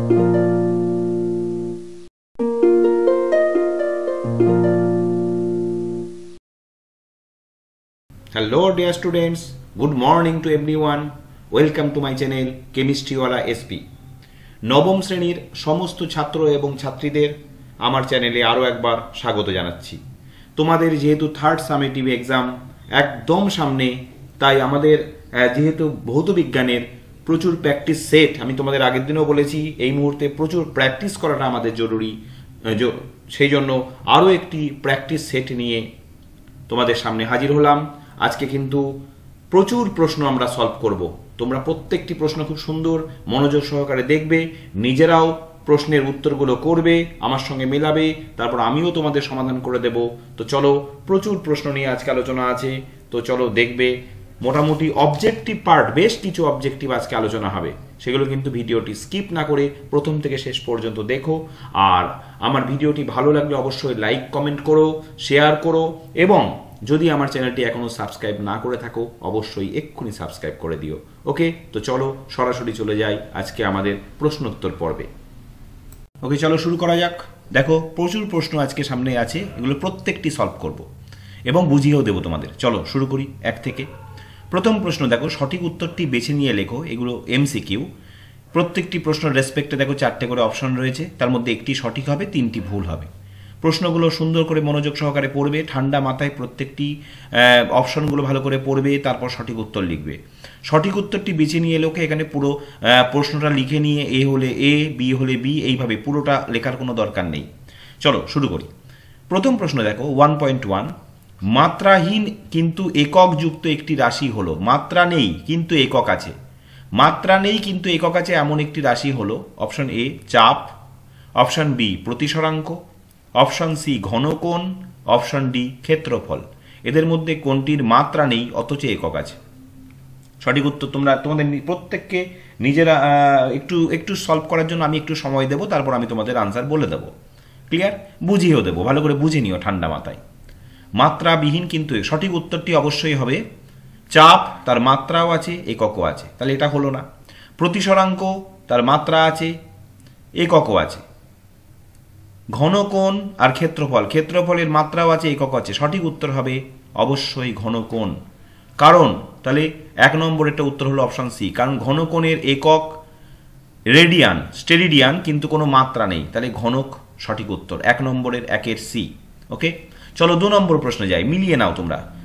Hello dear students, good morning to everyone. Welcome to my channel Chemistry Wala SP. নবম শ্রেণীর সমস্ত ছাত্র এবং ছাত্রীদের আমার চ্যানেলে আরও একবার স্বাগত জানাচ্ছি। তোমাদের যেহেতু থার্ড সামেটিভ এক্সাম একদম সামনে, তাই আমাদের যেহেতু ভৌত বিজ্ঞানের প্রচুর প্র্যাকটিস সেট, আমি তোমাদের আগের দিনও বলেছি এই মুহূর্তে প্রচুর প্র্যাকটিস করাটা আমাদের জরুরি, সেই জন্য আরও একটি প্র্যাকটিস সেট নিয়ে তোমাদের সামনে হাজির হলাম। আজকে কিন্তু প্রচুর প্রশ্ন আমরা সলভ করব। তোমরা প্রত্যেকটি প্রশ্ন খুব সুন্দর মনোযোগ সহকারে দেখবে, নিজেরাও প্রশ্নের উত্তরগুলো করবে, আমার সঙ্গে মেলাবে, তারপর আমিও তোমাদের সমাধান করে দেব। তো চলো, প্রচুর প্রশ্ন নিয়ে আজকে আলোচনা আছে, তো চলো দেখবে। মোটামুটি অবজেক্টিভ পার্ট, বেশ কিছু অবজেক্টিভ আজকে আলোচনা হবে, সেগুলো কিন্তু ভিডিওটি স্কিপ না করে প্রথম থেকে শেষ পর্যন্ত দেখো। আর আমার ভিডিওটি ভালো লাগলে অবশ্যই লাইক কমেন্ট করো, শেয়ার করো, এবং যদি আমার চ্যানেলটি এখনো সাবস্ক্রাইব না করে থাকো অবশ্যই এক্ষুনি সাবস্ক্রাইব করে দিও। ওকে, তো চলো সরাসরি চলে যাই আজকে আমাদের প্রশ্নোত্তর পর্বে। ওকে, চলো শুরু করা যাক। দেখো, প্রচুর প্রশ্ন আজকে সামনে আছে, এগুলো প্রত্যেকটি সলভ করব এবং বুঝিয়েও দেবো তোমাদের। চলো শুরু করি এক থেকে। প্রথম প্রশ্ন দেখো, সঠিক উত্তরটি বেছে নিয়ে লেখো। এগুলো এমসিকিউ। প্রত্যেকটি প্রশ্নের রেসপেক্টে দেখো 4টে করে অপশন রয়েছে, তার মধ্যে একটি সঠিক হবে, 3টি ভুল হবে। প্রশ্নগুলো সুন্দর করে মনোযোগ সহকারে পড়বে, ঠান্ডা মাথায় প্রত্যেকটি অপশনগুলো ভালো করে পড়বে, তারপর সঠিক উত্তর লিখবে। সঠিক উত্তরটি বেছে নিয়ে লোকে এখানে পুরো প্রশ্নটা লিখে নিয়ে এ হলে এ, বি হলে বি, এইভাবে পুরোটা লেখার কোনো দরকার নেই। চলো শুরু করি। প্রথম প্রশ্ন দেখো 1.1, মাত্রাহীন কিন্তু এককযুক্ত একটি রাশি হলো। মাত্রা নেই কিন্তু একক আছে। মাত্রা নেই কিন্তু একক আছে এমন একটি রাশি হলো অপশন এ চাপ, অপশন বি প্রতিসরাঙ্ক, অপশন সি ঘনকোণ, অপশন ডি ক্ষেত্রফল। এদের মধ্যে কোনটির মাত্রা নেই অথচ একক আছে? সঠিক উত্তর তোমাদের প্রত্যেককে নিজেরা একটু সলভ করার জন্য আমি একটু সময় দেবো, তারপর আমি তোমাদের আনসার বলে দেবো। ক্লিয়ার? বুঝিয়েও দেবো, ভালো করে বুঝে নিও ঠান্ডা মাথায়। মাত্রাবিহীন কিন্তু সঠিক উত্তরটি অবশ্যই হবে চাপ, তার মাত্রাও আছে এককও আছে, তাহলে এটা হলো না। প্রতিসরাঙ্ক, তার মাত্রা আছে এককও আছে। ঘনকোণ আর ক্ষেত্রফল, ক্ষেত্রফলের মাত্রাও আছে একক আছে। সঠিক উত্তর হবে অবশ্যই ঘনকোণ। কারণ তাহলে 1 নম্বরেরটা উত্তর হলো অপশন সি, কারণ ঘনকোণের একক রেডিয়ান, স্টেরিডিয়ান, কিন্তু কোনো মাত্রা নেই, তাহলে ঘনক সঠিক উত্তর 1 নম্বরের 1-এর সি। ওকে, চলো 2 নম্বর প্রশ্নে যাই। মিলিয়ে নাও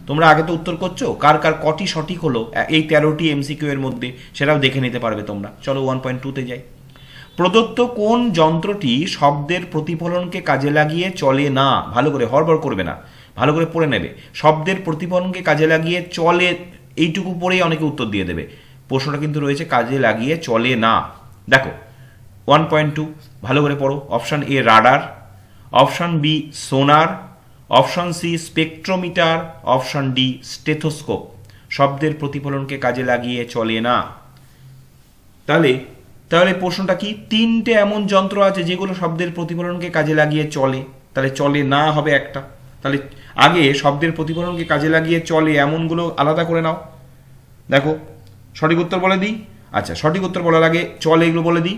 তোমরা আগে তো উত্তর করছো, কার কটি সঠিক হলো এই 13টি এমসিকিউ এর মধ্যে, সেটাও দেখে নিতে পারবে তোমরা। চলো 1.2-তে যাই। প্রদত্ত কোন যন্ত্রটি শব্দের প্রতিফলনকে কাজে লাগিয়ে চলে না? ভালো করে হড়বড় করবে না, ভালো করে পড়ে নেবে। শব্দের প্রতিফলনকে কাজে লাগিয়ে চলে, এইটুকু পড়েই অনেকে উত্তর দিয়ে দেবে। প্রশ্নটা কিন্তু রয়েছে কাজে লাগিয়ে চলে না। দেখো 1.2 ভালো করে পড়ো। Option A radar, option B sonar, option C spectrometer, option D stethoscope. শব্দের প্রতিফলনকে কাজে লাগিয়ে চলে না। তাহলে প্রশ্নটা কি? 3টে এমন যন্ত্র আছে যেগুলো শব্দের প্রতিফলনকে কাজে লাগিয়ে চলে, তাহলে চলে না হবে একটা। তাহলে আগে শব্দের প্রতিফলনকে কাজে লাগিয়ে চলে এমনগুলো আলাদা করে নাও। দেখো সঠিক উত্তর বলে দিই। আচ্ছা, সঠিক উত্তর বলার আগে চলে এগুলো বলে দিই।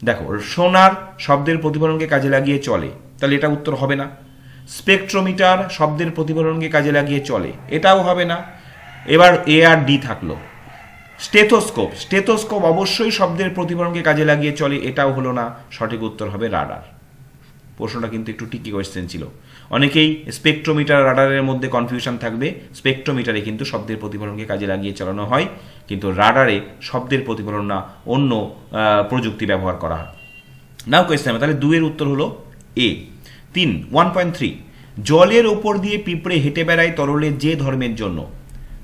দেখো, সোনার শব্দের প্রতিফলনকে কাজে লাগিয়ে চলে, তাহলে এটা উত্তর হবে না। স্পেকট্রোমিটার শব্দের প্রতিফলনকে কাজে লাগিয়ে চলে, এটাও হবে না। এবার এ আর ডি থাকলো। স্টেথোস্কোপ অবশ্যই শব্দের প্রতিফলনকে কাজে লাগিয়ে চলে, এটাও হলো না। সঠিক উত্তর হবে রাডার। প্রশ্নটা কিন্তু একটু ট্রিকি কোয়েশ্চেন ছিল। অনেকেই স্পেকট্রোমিটার রাডারের মধ্যে কনফিউশন থাকবে। স্পেকট্রোমিটারে কিন্তু শব্দের প্রতিফলনকে কাজে লাগিয়ে চালানো হয়, কিন্তু রাডারে শব্দের প্রতিফলন না, অন্য প্রযুক্তি ব্যবহার করা হয়। নাও কোয়েশ্চেন, তাহলে 2-এর উত্তর হলো এ। 1.3, জলের ওপর দিয়ে পিঁপড়ে হেঁটে বেড়ায় তরলের যে ধর্মের জন্য।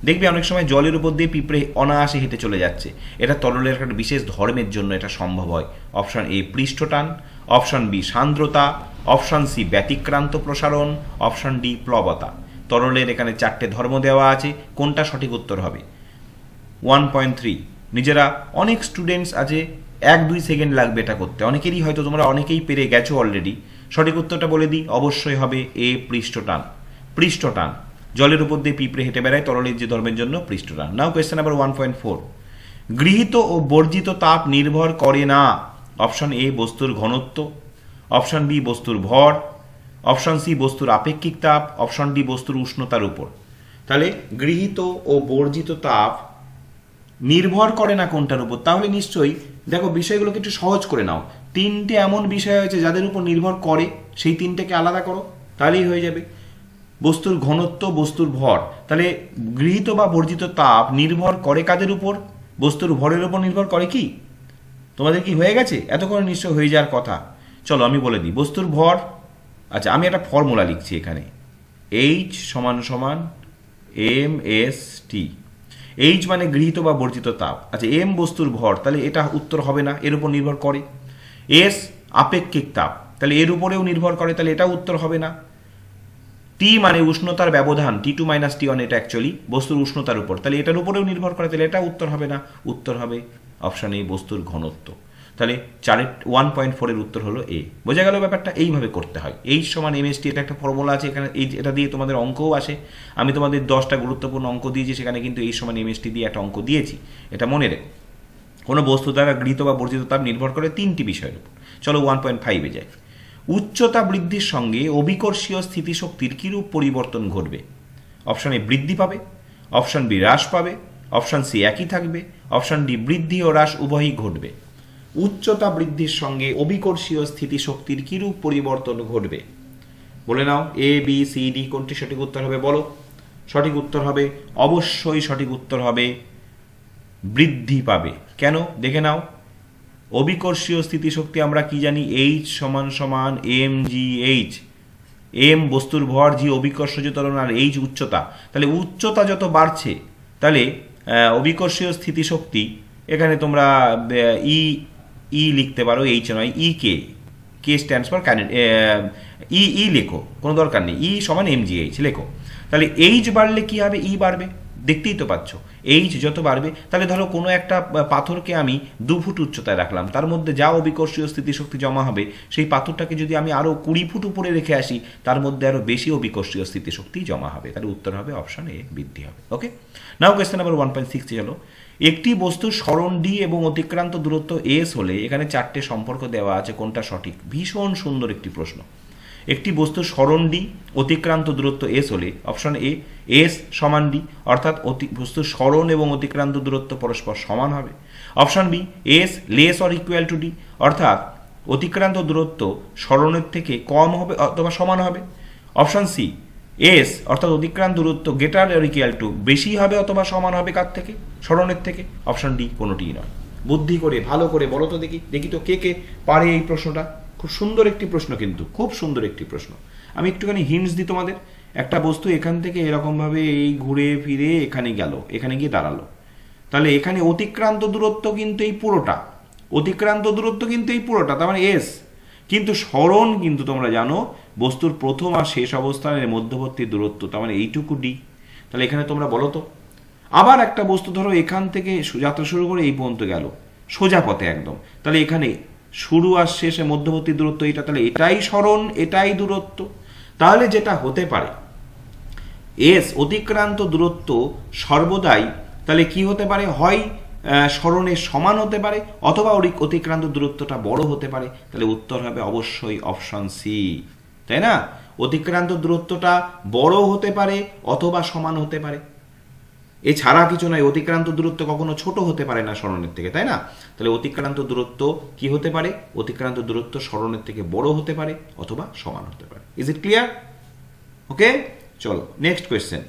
দেখবে অনেক সময় জলের উপর দিয়ে পিঁপড়ে অনায়াসে হেঁটে চলে যাচ্ছে, এটা তরলের একটা বিশেষ ধর্মের জন্য এটা সম্ভব হয়। অপশন এ পৃষ্ঠটান, অপশন বি সান্দ্রতা, অপশন সি ব্যতিক্রান্ত প্রসারণ, অপশন ডি প্লবতা। তরলের এখানে 4টে ধর্ম দেওয়া আছে, কোনটা সঠিক উত্তর হবে? 1.3 নিজেরা, অনেক স্টুডেন্টস আছে 1-2 সেকেন্ড লাগবে এটা করতে, অনেকেরই হয়তো তোমরা অনেকেই পেরে গেছো অলরেডি। সঠিক উত্তরটা বলে দিই, অবশ্যই হবে এ পৃষ্ঠটান। পৃষ্ঠটান, জলের উপর দিয়ে পিঁপড়ে হেঁটে বেড়ায় তরলের যে ধর্মের জন্য পৃষ্ঠটান। নাও কোয়েশ্চেন নাম্বার 1.4, গৃহীত ও বর্জিত তাপ নির্ভর করে না অপশন এ বস্তুর ঘনত্ব, অপশন বি বস্তুর ভর, অপশন সি বস্তুর আপেক্ষিক তাপ, অপশন ডি বস্তুর উষ্ণতার উপর। তাহলে গৃহীত ও বর্জিত তাপ নির্ভর করে না কোনটার উপর? তাহলে নিশ্চয়ই দেখো বিষয়গুলোকে একটু সহজ করে নাও। তিনটে এমন বিষয় হয়েছে যাদের উপর নির্ভর করে, সেই তিনটেকে আলাদা করো, তাহলেই হয়ে যাবে। বস্তুর ঘনত্ব, বস্তুর ভর, তাহলে গৃহীত বা বর্জিত তাপ নির্ভর করে কাদের উপর? বস্তুর ভরের উপর নির্ভর করে কি? তোমাদের কি হয়ে গেছে? এতক্ষণ নিশ্চয় হয়ে যাওয়ার কথা। চলো আমি বলে দিই, বস্তুর ভর, আচ্ছা আমি একটা ফর্মুলা লিখছি এখানে, H সমান সমান mst। H মানে গৃহীত বা বর্জিত তাপ। আচ্ছা m বস্তুর ভর, তাহলে এটা উত্তর হবে না, এর উপর নির্ভর করে। S আপেক্ষিক তাপ, তাহলে এর উপরেও নির্ভর করে, তাহলে এটা উত্তর হবে না। T মানে উষ্ণতার ব্যবধান, T2 - T1, এটা অ্যাকচুয়ালি বস্তুর উষ্ণতার উপর, তাহলে এটার উপরেও নির্ভর করে, তাহলে এটা উত্তর হবে না। উত্তর হবে অপশন এ বস্তুর ঘনত্ব। তাহলে 1.4 এর উত্তর হলো এ। বোঝা গেল ব্যাপারটা? এইভাবে করতে হয়। H সমান mst, এটা একটা ফর্মুলা আছে এখানে, এটা দিয়ে তোমাদের অঙ্কও আসে। আমি তোমাদের 10টা গুরুত্বপূর্ণ অঙ্ক দিয়েছি, সেখানে কিন্তু H সমান mst দিয়ে একটা অঙ্ক দিয়েছি, এটা মনে রেখো। কোনো বস্তু দ্বারা গৃহীত বা বর্জিত তাপ নির্ভর করে তিনটি বিষয়ের উপর। চলো 1.5 এ যাই। উচ্চতা বৃদ্ধির সঙ্গে অভিকর্ষীয় স্থিতিশক্তির কিরূপ পরিবর্তন ঘটবে? অপশন এ বৃদ্ধি পাবে, অপশন বি হ্রাস পাবে, অপশন সি একই থাকবে, অপশন ডি বৃদ্ধি ও হ্রাস উভয়ই ঘটবে। উচ্চতা বৃদ্ধির সঙ্গে অভিকর্ষীয় স্থিতিশক্তির কিরূপ পরিবর্তন ঘটবে? বলে নাও, এ বি সি ডি কোনটি সঠিক উত্তর হবে বলো? সঠিক উত্তর হবে, অবশ্যই সঠিক উত্তর হবে বৃদ্ধি পাবে। কেন? দেখে নাও, অভিকর্ষীয় স্থিতিশক্তি আমরা কি জানি? H সমান সমান mgh। m বস্তুর ভর, জি অভিকর্ষজ ত্বরণ, আর H উচ্চতা। তাহলে উচ্চতা যত বাড়ছে, তাহলে অভিকর্ষীয় স্থিতিশক্তি, এখানে তোমরা ই লিখতে পারো, H নয়, কে স্ট্যান্ডস ফর ই লেখো, কোনো দরকার নেই, ই সমান mgh লেখো। তাহলে H বাড়লে কি হবে? ই বাড়বে, দেখতেই তো পাচ্ছ। H যত বাড়বে, তাহলে ধরো কোনো একটা পাথরকে আমি 2 ফুট উচ্চতায় রাখলাম, তার মধ্যে যা অভিকর্ষীয় স্থিতিশক্তি জমা হবে, সেই পাথরটাকে যদি আমি আরও 20 ফুট উপরে রেখে আসি, তার মধ্যে আরও বেশি অভিকর্ষীয় স্থিতিশক্তি জমা হবে। তাহলে উত্তর হবে অপশন এ, বৃদ্ধি হবে। ওকে, নাও কোয়েশ্চেন নাম্বার 1.6 হলো, একটি বস্তুর সরণ ডি এবং অতিক্রান্ত দূরত্ব এস হলে এখানে 4টে সম্পর্ক দেওয়া আছে, কোনটা সঠিক? ভীষণ সুন্দর একটি প্রশ্ন। একটি বস্তুর সরণ ডি, অতিক্রান্ত দূরত্ব এস হলে অপশন এ এস সমান ডি, অর্থাৎ বস্তুর সরণ এবং অতিক্রান্ত দূরত্ব পরস্পর সমান হবে। Option B s less or equal to d, অর্থাৎ অতিক্রান্ত দূরত্ব সরণের থেকে কম হবে অথবা সমান হবে। অপশন সি এস অর্থাৎ অতিক্রান্ত দূরত্ব গ্রেটার অর ইকুয়াল টু, বেশি হবে অথবা সমান হবে কার থেকে? সরণের থেকে। অপশন ডি কোনোটিই নয়। বুদ্ধি করে ভালো করে বলো তো দেখি, তো কে কে পারে এই প্রশ্নটা? খুব সুন্দর একটি প্রশ্ন, কিন্তু খুব সুন্দর একটি প্রশ্ন। আমি একটুখানি হিন্টস দিই তোমাদের। একটা বস্তু এখান থেকে এরকমভাবে এই ঘুরে ফিরে এখানে গেল, এখানে গিয়ে দাঁড়ালো, তাহলে এখানে অতিক্রান্ত দূরত্ব কিন্তু এই পুরোটা, তার মানে এস। কিন্তু সরণ কিন্তু তোমরা জানো বস্তুর প্রথম আর শেষ অবস্থানের মধ্যবর্তী দূরত্ব, তার মানে এইটুকু ডি। তাহলে এখানে তোমরা বলো তো, আবার একটা বস্তু ধরো এখান থেকে যাত্রা শুরু করে এই পর্যন্ত গেল সোজা পথে একদম, তাহলে এখানে শুরু আর শেষে মধ্যবর্তী দূরত্ব এটা, তাহলে এটাই সরণ, এটাই দূরত্ব। তাহলে যেটা হতে পারে, এস অতিক্রান্ত দূরত্ব সর্বদাই তাহলে কি হতে পারে? হয় সরণের সমান হতে পারে, অথবা অতিক্রান্ত দূরত্বটা বড় হতে পারে। তাহলে উত্তর হবে অবশ্যই অপশন সি, তাই না? অতিক্রান্ত দূরত্বটা বড় হতে পারে অথবা সমান হতে পারে, এছাড়া কিছু নয়। অতিক্রান্ত দূরত্ব কখনো ছোট হতে পারে না সরণের থেকে, তাই না? তাহলে অতিক্রান্ত দূরত্ব কি হতে পারে? অতিক্রান্ত দূরত্ব সরণের থেকে বড় হতে পারে অথবা সমান হতে পারে। Is it clear? ওকে, চলো নেক্সট কোয়েশ্চেন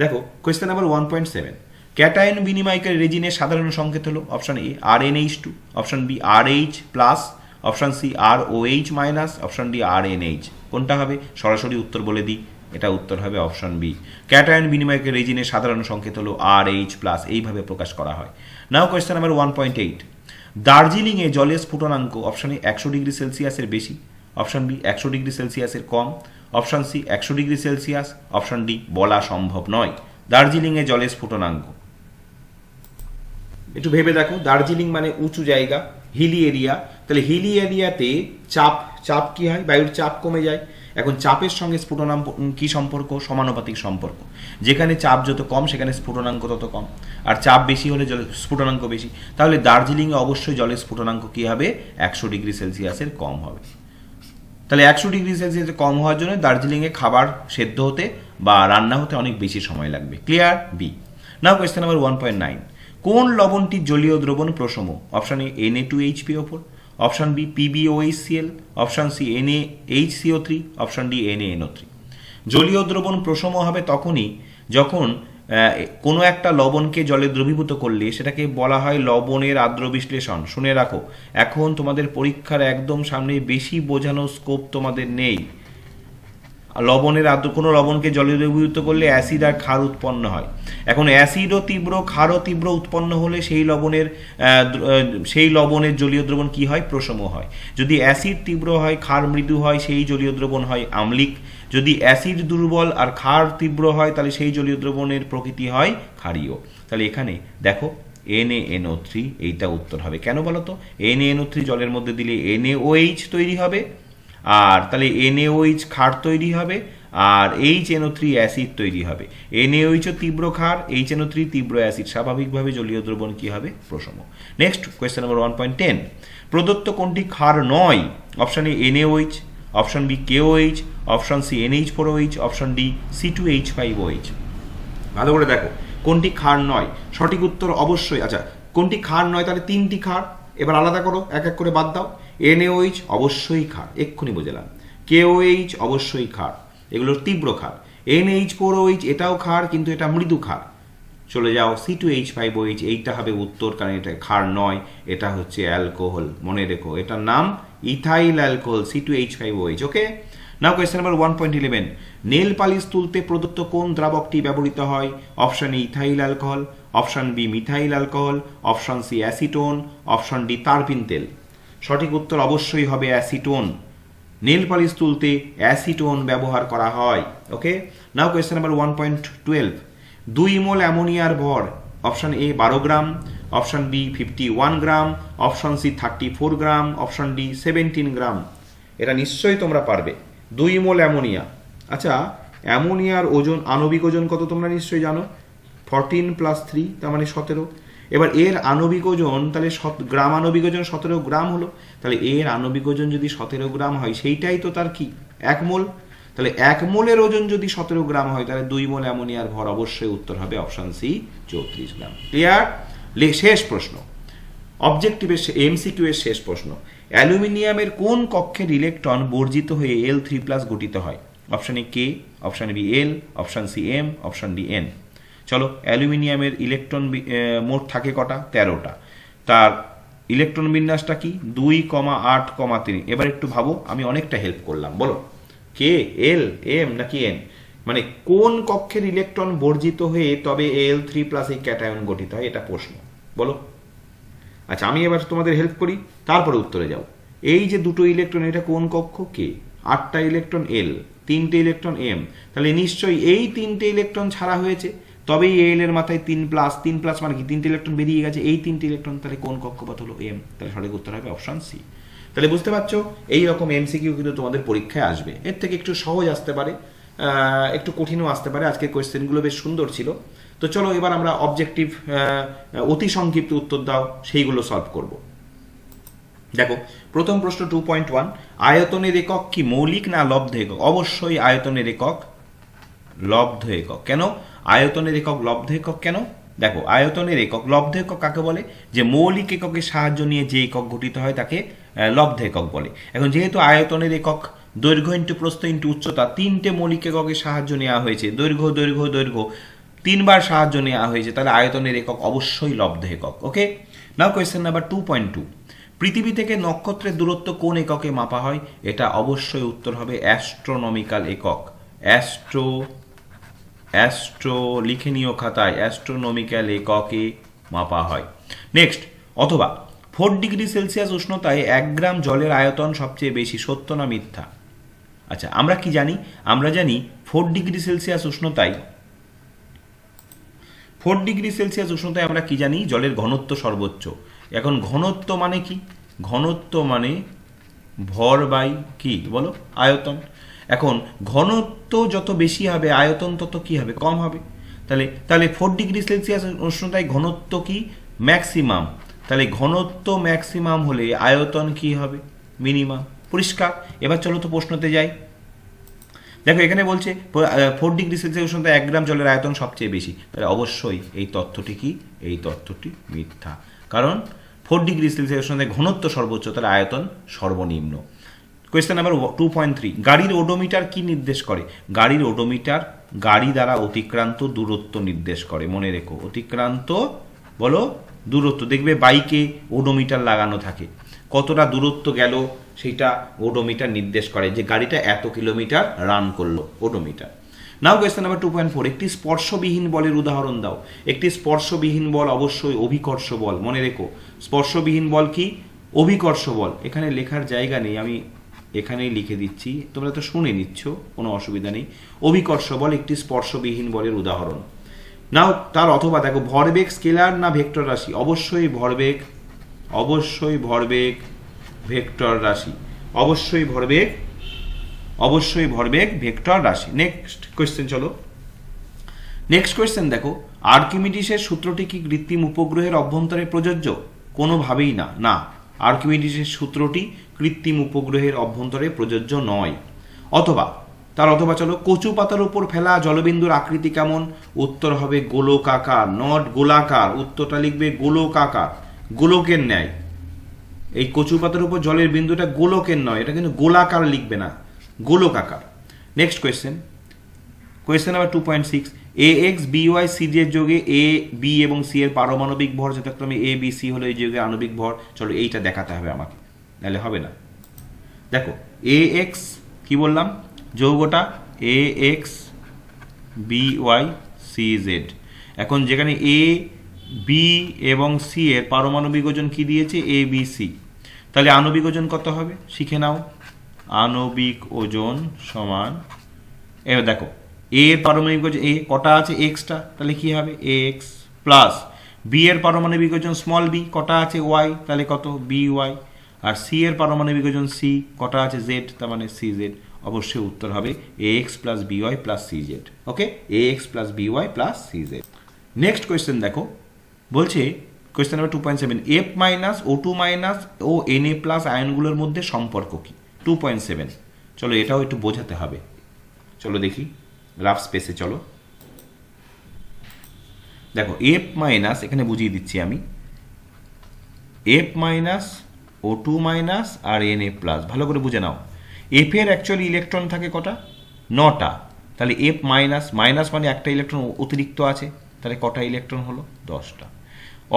দেখো। কোয়েশ্চেন নাম্বার 1.7, ক্যাটায়ন বিনিময়কারী রেজিনের সাধারণ সংকেত হলো option A RnH2, option B RH plus, option C ROH minus, option D RNH। কোনটা হবে? সরাসরি উত্তর বলে দিই, এটা উত্তর হবে অপশন বি। ক্যাটায়ন বিনিময়কারী রেজিনের সাধারণ সংকেত হলো RH প্লাস, এইভাবে প্রকাশ করা হয়। নাও কোয়েশ্চেন নাম্বার 1.8, দার্জিলিংয়ে জলের স্ফুটনাঙ্ক অপশন এ 100 ডিগ্রি সেলসিয়াসের বেশি, অপশন বি 100 ডিগ্রি সেলসিয়াসের কম, option C 100 degree Celsius, option D বলা সম্ভব নয়। দার্জিলিংয়ে জলের স্ফুটনাঙ্ক একটু ভেবে দেখো। দার্জিলিং মানে উঁচু জায়গা, হিলি এরিয়া, তাহলে হিলি এরিয়াতে চাপ কি হয়? বায়ুর চাপ কমে যায়। এখন চাপের সঙ্গে স্ফুটনাঙ্ক কি সম্পর্ক? সমানুপাতিক সম্পর্ক। যেখানে চাপ যত কম সেখানে স্ফুটনাঙ্ক তত কম, আর চাপ বেশি হলে জলের স্ফুটনাঙ্ক বেশি। তাহলে দার্জিলিংয়ে অবশ্যই জলের স্ফুটনাঙ্ক কী হবে? 100 ডিগ্রি সেলসিয়াসের কম হবে। তাহলে 100 ডিগ্রি সেলসিয়াসের কম হওয়ার জন্য দার্জিলিংয়ে খাবার সেদ্ধ হতে বা রান্না হতে অনেক বেশি সময় লাগবে। Clear? B. Now question number 1.9, কোন লবণটির জলীয় দ্রবণ প্রশম? Option A Na2HPO4, option B PbOHCl, option C NaHCO3, option D NaNO3। জলীয় দ্রবণ প্রশম হবে তখনই যখন কোনো একটা লবণকে জলে দ্রবীভূত করলে সেটাকে বলা হয় লবণের আর্দ্র বিশ্লেষণ। শুনে রাখো, এখন তোমাদের পরীক্ষার একদম সামনে বেশি বোঝানো স্কোপ তোমাদের নেই। লবণের কোনো লবণকে জলে দ্রবীভূত করলে অ্যাসিড আর ক্ষার উৎপন্ন হয়। এখন অ্যাসিডও তীব্র ক্ষারও তীব্র উৎপন্ন হলে সেই লবণের জলীয় দ্রবণ কি হয়? প্রশম হয়। যদি অ্যাসিড তীব্র হয় ক্ষার মৃদু হয় সেই জলীয় দ্রবণ হয় আম্লিক। যদি অ্যাসিড দুর্বল আর ক্ষার তীব্র হয় তাহলে সেই জলীয় দ্রবণের প্রকৃতি হয় ক্ষারীয়। তাহলে এখানে দেখো NaNO3 এইটা উত্তর হবে। কেন বলো তো? NaNO3 জলের মধ্যে দিলে NaOH তৈরি হবে, আর তাহলে NaOH ক্ষার তৈরি হবে, আর HNO3 অ্যাসিড তৈরি হবে। NaOH তীব্র ক্ষার, HNO3 তীব্র অ্যাসিড, স্বাভাবিকভাবে জলীয় দ্রবণ কি হবে? প্রশম। নেক্সট কোয়েশ্চেন নাম্বার 1.10, প্রদত্ত কোনটি ক্ষার নয়? Option A NaOH, option B KOH, option C NH4OH, option D C2H5OH। ভালো করে দেখো কোনটি ক্ষার নয়। সঠিক উত্তর অবশ্যই, আচ্ছা কোনটি ক্ষার নয়, তাহলে তিনটি ক্ষার, এবার আলাদা করো, এক এক করে বাদ দাও। NaOH অবশ্যই ক্ষার, এক্ষুনি বুঝলাম। KOH অবশ্যই ক্ষার, এগুলোর তীব্র ক্ষার। NH4OH এটাও ক্ষার কিন্তু এটা মৃদু ক্ষার। চলে যাও C2H5OH, এইটা হবে উত্তর, কারণ এটা ক্ষার নয়, এটা হচ্ছে অ্যালকোহল। মনে রেখো এটার নাম ethyl alcohol, C2H5OH। Okay, now question number 1.11, nail polish তুলতে প্রদত্ত কোন দ্রাবকটি ব্যবহৃত হয়? Option A ethyl alcohol, option B methyl alcohol, option C acetone, option D তারপিন তেল। সঠিক উত্তর অবশ্যই হবে অ্যাসিটোন। নেল পালিশ তুলতে অ্যাসিটোন ব্যবহার করা হয়। ওকে, নাও কোয়েশ্চেন নাম্বার 1.12, 2 মোল অ্যামোনিয়ার ভর? Option A 12 gram, option B 51 gram, option C 34 gram, option D 17 gram. এটা নিশ্চয়ই তোমরা পারবে। 2 মোল অ্যামোনিয়া, আচ্ছা অ্যামোনিয়ার ওজন, আণবিক ওজন কত তোমরা নিশ্চয়ই জানো, 14 + 3 তার মানে 17। এবার এর আণবিক ওজন, তাহলে গ্রাম আণবিক ওজন 17 গ্রাম হলো, তাহলে এর আণবিক ওজন যদি 17 গ্রাম হয় সেইটাই তো তার কি 1 মোল। তাহলে 1 মোলের ওজন যদি 17 গ্রাম হয় তাহলে 2 মোল অ্যামোনিয়ার ভর অবশ্যই উত্তর হবে অপশন সি 34 গ্রাম। ক্লিয়ার? শেষ প্রশ্ন, অবজেক্টিভের MCQ এর শেষ প্রশ্ন, অ্যালুমিনিয়ামের কোন কক্ষের ইলেকট্রন বর্জিত হয়ে L3+ গঠিত হয়? Option A K, option B L, option C M, option D N। চলো, অ্যালুমিনিয়ামের ইলেকট্রন মোট থাকে কটা? 13টা। তার ইলেকট্রন বিন্যাসটা কি? 2,8,3। এবার একটু ভাবো, আমি অনেকটা হেল্প করলাম, বলো কে, L, M নাকি N? মানে কোন কক্ষের ইলেকট্রন বর্জিত হয়ে তবে Al3+ এই ক্যাটায়ন গঠিত হয়, এটা প্রশ্ন, বলো। আচ্ছা আমি এবার তোমাদের হেল্প করি, তারপরে উত্তরে যাও। এই যে দুটো ইলেকট্রন, এটা কোন কক্ষ? কে। 8টা ইলেকট্রন L, 3টে ইলেকট্রন M, তাহলে নিশ্চয়ই এই 3টে ইলেকট্রন ছাড়া হয়েছে, তবেই L এর মাথায় 3+ মানে কি 3টে ইলেকট্রন বেরিয়ে গেছে, এই 3টে ইলেকট্রন, তাহলে কোন কক্ষপথ হলো? M। তাহলে সঠিক উত্তর হবে অপশন সি। তাহলে বুঝতে পারছো, এই রকম MCQ কিন্তু তোমাদের পরীক্ষায় আসবে। এর থেকে একটু সহজ আসতে পারে, একটু কঠিনও আসতে পারে। আজকের কোয়েশ্চেনগুলো বেশ সুন্দর ছিল। তো চলো এবার আমরা অবজেক্টিভ অতি সংক্ষিপ্ত উত্তর দাও সেইগুলো সলভ করব। দেখো প্রথম প্রশ্ন 2.1, আয়তনের একক কি মৌলিক না লব্ধ একক? অবশ্যই আয়তনের একক লব্ধ একক। কেন আয়তনের একক লব্ধ একক কেন? দেখো আয়তনের একক লব্ধ একক কাকে বলে? যে মৌলিক এককের সাহায্য নিয়ে যে একক গঠিত হয় তাকে লব্ধ একক বলে। এখন যেহেতু আয়তনের একক দৈর্ঘ্য ইন্টু প্রস্থ ইন্টু উচ্চতা, 3টে মৌলিক এককের সাহায্য নেওয়া হয়েছে, দৈর্ঘ্য দৈর্ঘ্য দৈর্ঘ্য 3বার সাহায্য নেওয়া হয়েছে, তাহলে আয়তনের একক অবশ্যই লব্ধ একক। ওকে, নাও কোয়েশ্চেন নাম্বার 2.2, পৃথিবী থেকে নক্ষত্রের দূরত্ব কোন এককে মাপা হয়? এটা অবশ্যই উত্তর হবে অ্যাস্ট্রোনমিক্যাল একক। অ্যাস্ট্রো লিখে নিও খাতায়, অ্যাস্ট্রোনমিক্যাল এককে মাপা হয়। নেক্সট, অথবা 4 ডিগ্রি সেলসিয়াস উষ্ণতায় 1 গ্রাম জলের আয়তন সবচেয়ে বেশি, সত্য না মিথ্যা? আচ্ছা আমরা কি জানি? আমরা জানি 4 ডিগ্রি সেলসিয়াস উষ্ণতায় আমরা কি জানি? জলের ঘনত্ব সর্বোচ্চ। এখন ঘনত্ব মানে কি? ঘনত্ব মানে ভর বাই কি বলো? আয়তন। এখন ঘনত্ব যত বেশি হবে আয়তন তত কি হবে, কম হবে। তাহলে 4 ডিগ্রি সেলসিয়াস উষ্ণতায় ঘনত্ব কি, ম্যাক্সিমাম। তাহলে ঘনত্ব ম্যাক্সিমাম হলে আয়তন কি হবে, মিনিমাম। পরিষ্কার। এবার চলো তো প্রশ্নতে যাই। দেখো এখানে বলছে 4 ডিগ্রি সেলসিয়াস উষ্ণতায় 1 গ্রাম জলের আয়তন সবচেয়ে বেশি। তাহলে অবশ্যই এই তথ্যটি কি, এই তথ্যটি মিথ্যা। কারণ 4 ডিগ্রি সেলসিয়াস উষ্ণতায় ঘনত্ব সর্বোচ্চ, তাহলে আয়তন সর্বনিম্ন। কোয়েশ্চেন নাম্বার 2.3, গাড়ির ওডোমিটার কি নির্দেশ করে? গাড়ির ওডোমিটার গাড়ি দ্বারা অতিক্রান্ত দূরত্ব নির্দেশ করে। মনে রেখো, অতিক্রান্ত বলো দূরত্ব। দেখবে বাইকে ওডোমিটার লাগানো থাকে, কতটা দূরত্ব গেল সেটা ওডোমিটার নির্দেশ করে, যে গাড়িটা এত কিলোমিটার রান করলো, ওডোমিটার। নাও কোয়েশ্চেন নাম্বার 2.4, একটি স্পর্শবিহীন বলের উদাহরণ দাও। একটি স্পর্শবিহীন বল অবশ্যই অভিকর্ষ বল। মনে রেখো, স্পর্শবিহীন বল কি, অভিকর্ষ বল। এখানে লেখার জায়গা নেই, আমি এখানেই লিখে দিচ্ছি, তোমরা তো শুনে নিচ্ছ, কোনো অসুবিধা নেই। অভিকর্ষ বল একটি স্পর্শবিহীন বলের উদাহরণ। নাও তার অথবা দেখো, ভরবেগ স্কেলার না ভেক্টর রাশি? অবশ্যই ভরবেগ, অবশ্যই ভরবেগ ভেক্টর রাশি, অবশ্যই ভরবেগ, অবশ্যই ভরবেগ ভেক্টর রাশি। নেক্সট কোয়েশ্চেন চলো। নেক্সট কোয়েশ্চেন দেখো, আর্কিমিডিসের সূত্রটি কি কৃত্রিম উপগ্রহের অভ্যন্তরে প্রযোজ্য? কোনোভাবেই না। না, আর্কিমিডিসের সূত্রটি কৃত্রিম উপগ্রহের অভ্যন্তরে প্রযোজ্য নয়। অথবা তার অথবা চলো, কচু পাতার উপর ফেলা জলবিন্দুর আকৃতি কেমন? উত্তর হবে গোলকাকার, নট গোলাকার। উত্তরটা লিখবে গোলকাকার, গোলকের ন্যায়। এই কচু পাতার উপর জলের বিন্দুটা গোলকের নয়, এটা কিন্তু গোলাকার লিখবে না, গোলকাকার। Next question, question number 2.6, ax by cj এর যোগে a b এবং c এর পারমাণবিক ভর যথাক্রমে a b c হলো এই যোগে আণবিক ভর। চলো এইটা দেখাতে হবে আমাকে, নাহলে হবে না। দেখো ax কি বললাম, যৌগটা ax by cz। এখন যেখানে a b এবং c এর পারমাণবিক ওজন কি দিয়েছে, a b c, তাহলে আণবিক ওজন কত হবে শিখে নাও। আণবিক ওজন সমান, এবার দেখো এ এর পারমাণবিক ওজন এ কটা আছে, এক্সটা, তাহলে কি হবে এক্স প্লাস বি এর পারমাণবিক ওজন স্মল বি কটা আছে, ওয়াই, তাহলে কত বি ওয়াই। আর সি এর পারমাণবিক ওজন সি কটা আছে, জেড, তার মানে সি জেড। অবশ্যই উত্তর হবে A X plus B Y plus C Z. Okay, A X plus B Y plus C Z. Next question দেখো, বলছে question number 2.7, F minus O two minus O N A plus আয়নগুলোর মধ্যে সম্পর্ক কি? 2.7, চলো এটাও একটু বোঝাতে হবে। চলো দেখি রাফ স্পেসে, চলো দেখো এফ মাইনাস, এখানে বুঝিয়ে দিচ্ছি আমি, F minus O two minus আর এন এ প্লাস, ভালো করে বুঝে নাও। এফ এর অ্যাকচুয়ালি ইলেকট্রন থাকে কটা, 9টা। তাহলে এফ মাইনাস, মাইনাস মানে একটা ইলেকট্রন অতিরিক্ত আছে, তাহলে কটা ইলেকট্রন হলো, 10টা।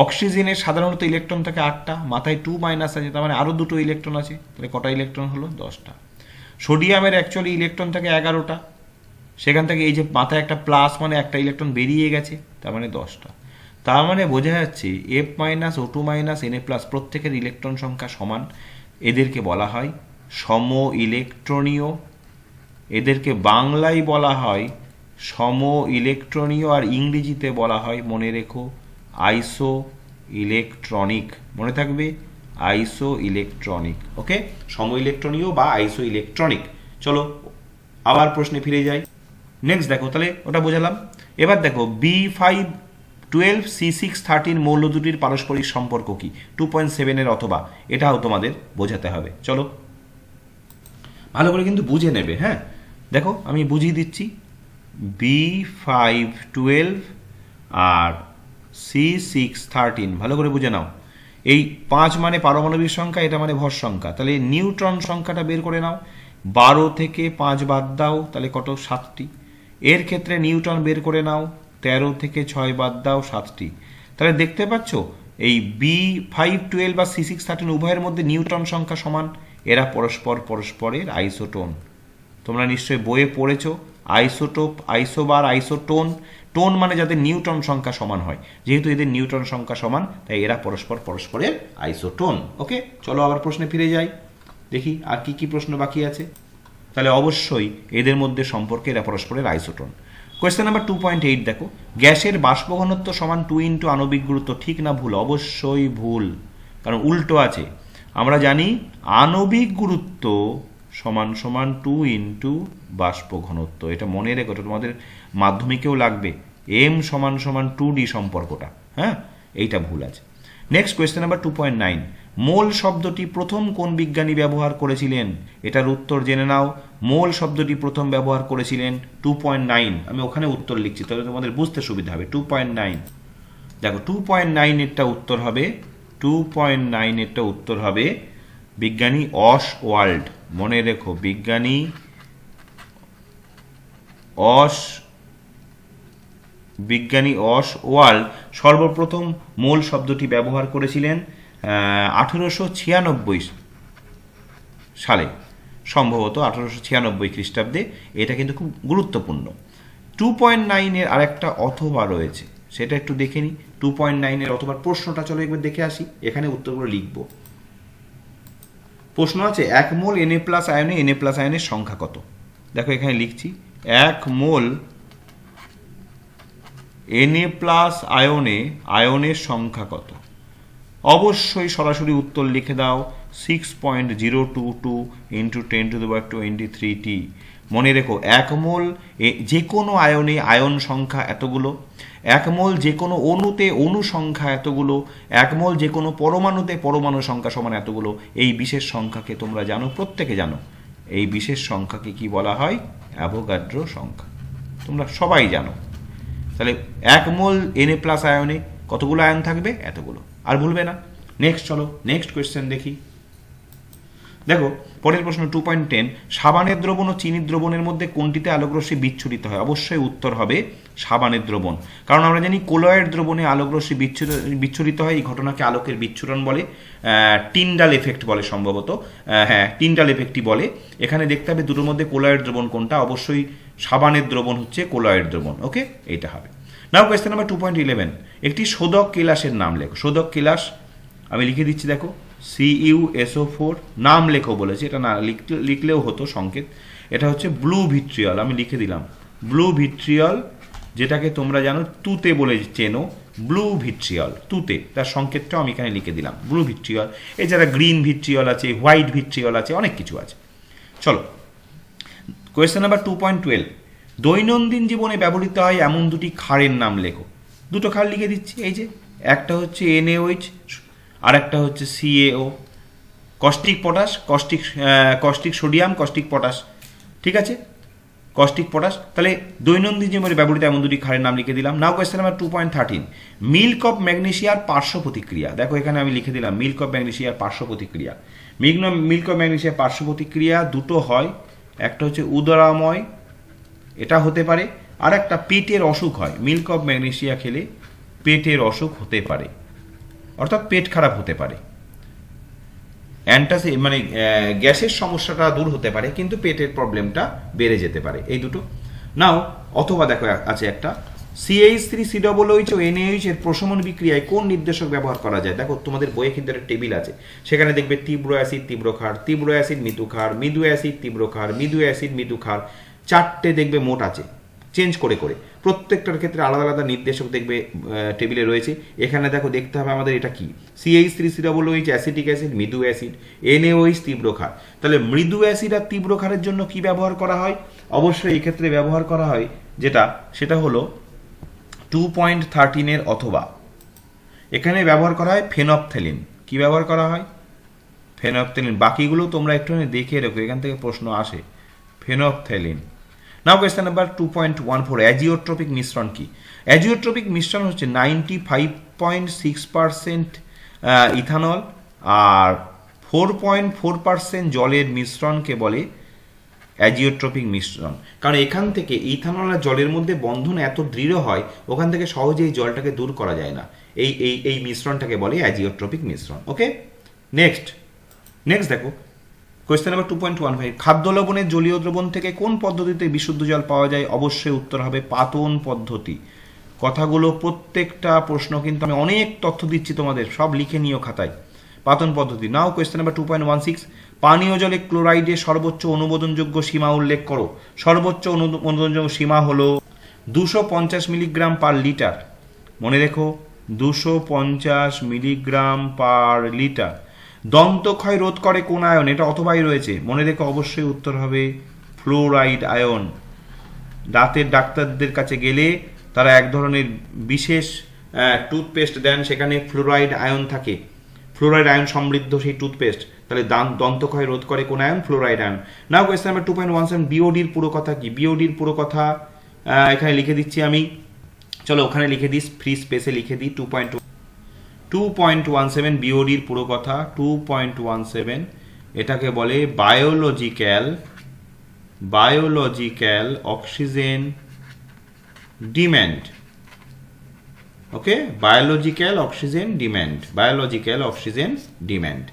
অক্সিজেনের সাধারণত ইলেকট্রন থাকে 8টা, মাথায় 2 মাইনাস আছে, তার মানে আরও 2টো ইলেকট্রন আছে, তাহলে কটা ইলেকট্রন হলো, 10টা। সোডিয়ামের অ্যাকচুয়ালি ইলেকট্রন থাকে 11টা, সেখান থেকে এই যে মাথায় একটা প্লাস মানে একটা ইলেকট্রন বেরিয়ে গেছে, তার মানে 10টা। তার মানে বোঝা যাচ্ছে F minus O two minus N A plus প্রত্যেকের ইলেকট্রন সংখ্যা সমান। এদেরকে বলা হয় সম ইলেকট্রনীয়, এদেরকে বাংলায় বলা হয় সম ইলেকট্রনীয়, আর ইংরেজিতে বলা হয়, মনে রেখো, আইসো ইলেকট্রনিক। মনে থাকবে, আইসো ইলেকট্রনিক। ওকে, সম ইলেকট্রনীয় বা আইসো ইলেকট্রনিক। চলো আবার প্রশ্নে ফিরে যাই। নেক্সট দেখো, তাহলে ওটা বোঝালাম। এবার দেখো B512 C613 মৌল দুটির পারস্পরিক সম্পর্ক কি? 2.7 এর অথবা, এটাও তোমাদের বোঝাতে হবে। চলো ভালো করে কিন্তু বুঝে নেবে। হ্যাঁ দেখো আমি বুঝিয়ে দিচ্ছি, B512 আর C613 ভালো করে বুঝে নাও। এই 5 মানে পারমাণবিক সংখ্যা, এটা মানে ভর সংখ্যা, তাহলে নিউট্রন সংখ্যাটা বের করে নাও। 12 থেকে 5 বাদ দাও, তাহলে কত, 7টি। এর ক্ষেত্রে নিউটন বের করে নাও, 13 থেকে 6 বাদ দাও, 7টি। তাহলে দেখতে পাচ্ছ এই B512 বা C613 উভয়ের মধ্যে নিউটন সংখ্যা সমান, এরা পরস্পর পরস্পরের আইসোটোন। তোমরা নিশ্চয়ই বইয়ে পড়েছো আইসোটোপ, আইসোবার, আইসোটোন। টোন মানে যাদের নিউটন সংখ্যা সমান হয়, যেহেতু এদের নিউটন সংখ্যা সমান তাই এরা পরস্পর পরস্পরের আইসোটোন। ওকে, চলো আবার প্রশ্নে ফিরে যাই, দেখি আর কি কি প্রশ্ন বাকি আছে। তাহলে অবশ্যই এদের মধ্যে সম্পর্কে এরা পরস্পরের আইসোটোন। কোয়েশ্চেন নাম্বার 2.8 দেখো, গ্যাসের বাষ্প ঘনত্ব সমান 2 ইন্টু আণবিক গুরুত্ব, ঠিক না ভুল? অবশ্যই ভুল, কারণ উল্টো আছে। আমরা জানি আণবিক গুরুত্ব সমান সমান 2 ইন্টু বাষ্প ঘনত্ব। এটা মনে রেখো, তোমাদের মাধ্যমিকেও লাগবে, m সমান সমান 2d সম্পর্কটা। হ্যাঁ, এইটা ভুল আছে। নেক্সট কোয়েশ্চেন নাম্বার 2.9, মোল শব্দটি প্রথম কোন বিজ্ঞানী ব্যবহার করেছিলেন? এটার উত্তর জেনে নাও। মোল শব্দটি প্রথম ব্যবহার করেছিলেন 2.9, আমি ওখানে উত্তর লিখছি তাহলে তোমাদের বুঝতে সুবিধা হবে। 2.9 দেখো, 2.9 এরটা উত্তর হবে, 2.9 এরটা উত্তর হবে বিজ্ঞানী অসওয়াল্ড। মনে রেখো, বিজ্ঞানী অসওয়াল্ড সর্বপ্রথম মোল শব্দটি ব্যবহার করেছিলেন 1896 সালে, সম্ভবত 1896 খ্রিস্টাব্দে। এটা কিন্তু খুব গুরুত্বপূর্ণ। 2.9 এর আরেকটা অথবা রয়েছে, সেটা একটু দেখে নিই। 2.9 এর অথবা প্রশ্নটা চলো একবার দেখে আসি, এখানে উত্তরগুলো লিখব। প্রশ্ন আছে, 1 মোল Na+ আয়নে Na+ আয়নের সংখ্যা কত? দেখো এখানে লিখছি, 1 মোল Na+ আয়নের সংখ্যা কত? অবশ্যই সরাসরি উত্তর লিখে দাও, 6.022 ইন্টু 10⁻23t। মনে রেখো, 1 মোল যে কোনো আয়নে আয়ন সংখ্যা এতগুলো, 1 মোল যে কোনো অণুতে অণু সংখ্যা এতগুলো, 1 মোল যে কোনো পরমাণুতে পরমাণু সংখ্যা সমান এতগুলো। এই বিশেষ সংখ্যাকে তোমরা জানো, প্রত্যেকে জানো, এই বিশেষ সংখ্যাকে কি বলা হয়? অ্যাভোগাড্রো সংখ্যা। তোমরা সবাই জানো। তাহলে 1 মোল Na+ আয়নে কতগুলো আয়ন থাকবে? এতগুলো। আর ভুলবে না। নেক্সট চলো, নেক্সট কোয়েশ্চেন দেখি। দেখো পরের প্রশ্ন 2.10, সাবানের দ্রবণ ও চিনির দ্রবণের মধ্যে কোনটিতে আলোকরশ্মি বিচ্ছুরিত হয়? অবশ্যই উত্তর হবে সাবানের দ্রবণ, কারণ আমরা জানি কোলয়েড দ্রবণে আলোকরশ্মি বিচ্ছুরিত হয়। এই ঘটনাকে আলোকের বিচ্ছুরণ বলে, টিন্ডাল এফেক্ট বলে সম্ভবত। হ্যাঁ, টিন্ডাল এফেক্টই বলে। এখানে দেখতে হবে দুটোর মধ্যে কোলয়েড দ্রবণ কোনটা। অবশ্যই সাবানের দ্রবণ হচ্ছে কোলয়েড দ্রবণ। ওকে, এইটা হবে। নাও কোয়েশ্চেন নাম্বার 2.11, একটি শোধক কেলাসের নাম লেখো। শোধক কেলাস আমি লিখে দিচ্ছি, দেখো CuSO4, নাম লেখো বলেছে, এটা না লিখলেও হতো সংকেত। এটা হচ্ছে ব্লু ভিট্রিয়ল, আমি লিখে দিলাম ব্লু ভিট্রিয়ল, যেটাকে তোমরা জানো তুতে বলে চেনো, ব্লু ভিট্রিয়ল, তুতে, তার সংকেতটাও আমি এখানে লিখে দিলাম ব্লু ভিট্রিয়ল। এছাড়া গ্রিন ভিট্রিয়ল আছে, হোয়াইট ভিট্রিয়ল আছে, অনেক কিছু আছে। চলো কোয়েশ্চেন নাম্বার 2.12, দৈনন্দিন জীবনে ব্যবহৃত হয় এমন দুটি ক্ষারের নাম লেখো। দুটো ক্ষার লিখে দিচ্ছি, এই যে একটা হচ্ছে NaOH আর একটা হচ্ছে CaO, caustic potash, caustic sodium, caustic potash. ঠিক আছে, কস্টিক পটাশ। তাহলে দৈনন্দিন জীবনে ব্যবহৃত এমন দুটি ক্ষারের নাম লিখে দিলাম। নাও কোয়েশ্চেন নাম্বার 2.13, মিল্ক অফ ম্যাগনেসিয়ার পার্শ্ব প্রতিক্রিয়া। দেখো এখানে আমি লিখে দিলাম মিল্ক অফ ম্যাগনেসিয়ার পার্শ্ব প্রতিক্রিয়া। মিল্ক অফ ম্যাগনেসিয়ার পার্শ্ব প্রতিক্রিয়া দুটো হয়, একটা হচ্ছে উদরাময়, এটা হতে পারে, আর একটা পেটের অসুখ হয়। মিল্ক অফ ম্যাগনেসিয়া খেলে পেটের অসুখ হতে পারে, অর্থাৎ পেট খারাপ হতে পারে, মানে গ্যাসের সমস্যাটা দূর হতে পারে, কিন্তু পেটের প্রবলেমটা বেড়ে যেতে পারে। এই দুটো। নাও অথবা দেখো আছে একটা, CH3COOH ও NaOH এর প্রশমন বিক্রিয়ায় কোন নির্দেশক ব্যবহার করা যায়? দেখো তোমাদের বইয়ে কিন্তু একটা টেবিল আছে, সেখানে দেখবে তীব্র অ্যাসিড তীব্র ক্ষার, তীব্র অ্যাসিড মৃদু ক্ষার, মৃদু অ্যাসিড তীব্র ক্ষার, মৃদু অ্যাসিড মৃদু ক্ষার, চারটে দেখবে মোট আছে, চেঞ্জ করে করে প্রত্যেকটার ক্ষেত্রে আলাদা আলাদা নির্দেশক দেখবে টেবিলে রয়েছে। এখানে দেখো দেখতে হবে আমাদের এটা কি, CH3COOH অ্যাসিটিক অ্যাসিড, মৃদু অ্যাসিড, NaOH তীব্র ক্ষার। তাহলে মৃদু অ্যাসিড আর তীব্র ক্ষারের জন্য কি ব্যবহার করা হয়? অবশ্যই এই ক্ষেত্রে ব্যবহার করা হয় যেটা, সেটা হলো 2.13 এর অথবা। এখানে ব্যবহার করা হয় ফেনপথ্যালিন। কি ব্যবহার করা হয়? ফেনপথ্যালিন। বাকিগুলো তোমরা একটু দেখে রেখো, এখান থেকে প্রশ্ন আসে। ফেনপথ্যালিন। নাও কোয়েশ্চেন নাম্বার 2.14, অ্যাজিওট্রপিক মিশ্রণ কি? অ্যাজিওট্রপিক মিশ্রণ হচ্ছে 95.6% ইথানল আর 4.4% জলের মিশ্রণকে বলে অ্যাজিওট্রপিক মিশ্রণ। কারণ এখান থেকে ইথানল আর জলের মধ্যে বন্ধন এত দৃঢ় হয়, ওখান থেকে সহজেই জলটাকে দূর করা যায় না। এই মিশ্রণটাকে বলে অ্যাজিওট্রপিক মিশ্রণ। ওকে, নেক্সট দেখো কোয়েশ্চেন নাম্বার 2.15, খাদ্য লবণের জলীয় দ্রবণ থেকে কোন পদ্ধতিতে বিশুদ্ধ জল পাওয়া যায়? অবশ্যই উত্তর হবে পাতন পদ্ধতি। কথাগুলো প্রত্যেকটা প্রশ্ন কিন্তু আমি অনেক তথ্য দিচ্ছি তোমাদের, সব লিখে নিও খাতায়। পাতন পদ্ধতি। নাও কোয়েশ্চেন নাম্বার 2.16, পানীয় জলে ক্লোরাইডের সর্বোচ্চ অনুমোদনযোগ্য সীমা উল্লেখ করো। সর্বোচ্চ অনুমোদনযোগ্য সীমা হলো 250 মিলিগ্রাম পার লিটার। মনে রেখো 250 মিলিগ্রাম পার লিটার। দন্তক্ষয় রোধ করে কোন আয়ন? এটা অথবাই রয়েছে, মনে রেখে অবশ্যই উত্তর হবে ফ্লোরাইড আয়ন। দাঁতের ডাক্তারদের কাছে গেলে তারা এক ধরনের বিশেষ টুথপেস্ট দেন, সেখানে ফ্লোরাইড আয়ন থাকে, ফ্লোরাইড আয়ন সমৃদ্ধ সেই টুথপেস্ট। তাহলে দন্তক্ষয় রোধ করে কোন ion? Fluoride ion. Now question number 2.17, বিওডির পুরো কথা কি? বিওডির পুরো কথা এখানে লিখে দিচ্ছি আমি, চলো ওখানে লিখে দিই, ফ্রি স্পেসে লিখে দিই 2.17 বিওডির পুরো কথা। 2.17 এটাকে বলে বায়োলজিক্যাল অক্সিজেন ডিম্যান্ড। ওকে, বায়োলজিক্যাল অক্সিজেন ডিম্যান্ড।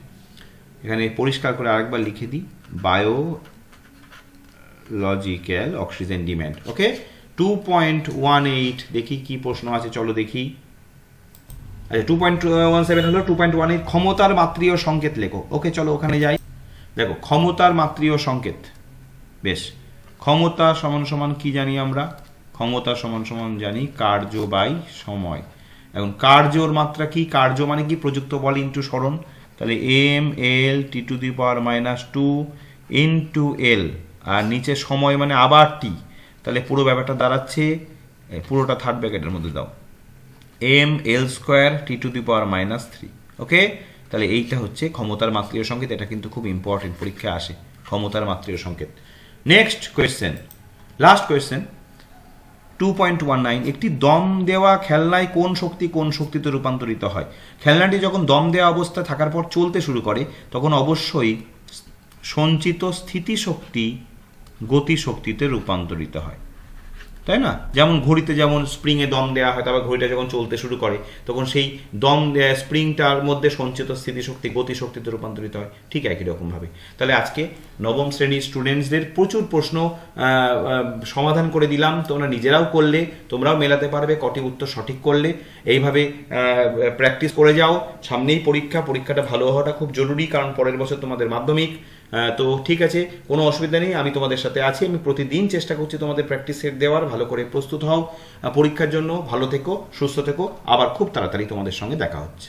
এখানে পরিষ্কার করে আরেকবার লিখে দিই, বায়োলজিক্যাল অক্সিজেন ডিম্যান্ড। ওকে, 2.18 দেখি কি প্রশ্ন আছে, চলো দেখি। আচ্ছা, 2.17 হলো 2.18 ক্ষমতার মাত্রীয় সংকেত লেখো। ওকে, চলো ওখানে যাই। দেখো, ক্ষমতার মাত্রীয় সংকেত, বেশ। ক্ষমতা সমান সমান কি জানি আমরা? ক্ষমতা সমান সমান জানি কার্য বাই সময়। এখন কার্যর মাত্রা কি? কার্য মানে কি? প্রযুক্ত বল ইন্টু সরণ। তাহলে mL(T⁻²) ইন্টু এল, আর নিচে সময় মানে আবার টি। তাহলে পুরো ব্যাপারটা দাঁড়াচ্ছে, পুরোটা থার্ড ব্র্যাকেটের মধ্যে দাও, mL²T⁻³ ওকে, তাহলে এইটা হচ্ছে ক্ষমতার মাত্রীয় সংকেত। এটা কিন্তু খুব ইম্পর্টেন্ট, পরীক্ষায় আসে ক্ষমতার মাত্রীয় সংকেত। নেক্সট কোয়েশ্চেন, লাস্ট কোয়েশ্চেন 2.19, একটি দম দেওয়া খেলনায় কোন শক্তিতে রূপান্তরিত হয়? খেলনাটি যখন দম দেওয়া অবস্থায় থাকার পর চলতে শুরু করে তখন অবশ্যই সঞ্চিত স্থিতিশক্তি গতিশক্তিতে রূপান্তরিত হয়, তাই না? যেমন ঘড়িতে যেমন স্প্রিংয়ে দম দেওয়া হয়, তারপর ঘড়িটা যখন চলতে শুরু করে তখন সেই দম স্প্রিংটার মধ্যে সঞ্চিত স্থিতিশক্তি গতিশক্তিতে রূপান্তরিত হয়, ঠিক একই রকমভাবে। তাহলে আজকে নবম শ্রেণীর স্টুডেন্টসদের প্রচুর প্রশ্ন সমাধান করে দিলাম, তোমরা নিজেরাও করলে, তোমরাও মেলাতে পারবে কটি উত্তর সঠিক করলে। এইভাবে প্র্যাকটিস করে যাও, সামনেই পরীক্ষাটা ভালো হওয়াটা খুব জরুরি, কারণ পরের বছর তোমাদের মাধ্যমিক। তো ঠিক আছে, কোনো অসুবিধা নেই, আমি তোমাদের সাথে আছি। আমি প্রতিদিন চেষ্টা করছি তোমাদের প্র্যাকটিস সেট দেওয়ার, ভালো করে প্রস্তুত হও পরীক্ষার জন্য। ভালো থেকো, সুস্থ থেকো, আবার খুব তাড়াতাড়ি তোমাদের সঙ্গে দেখা হচ্ছে।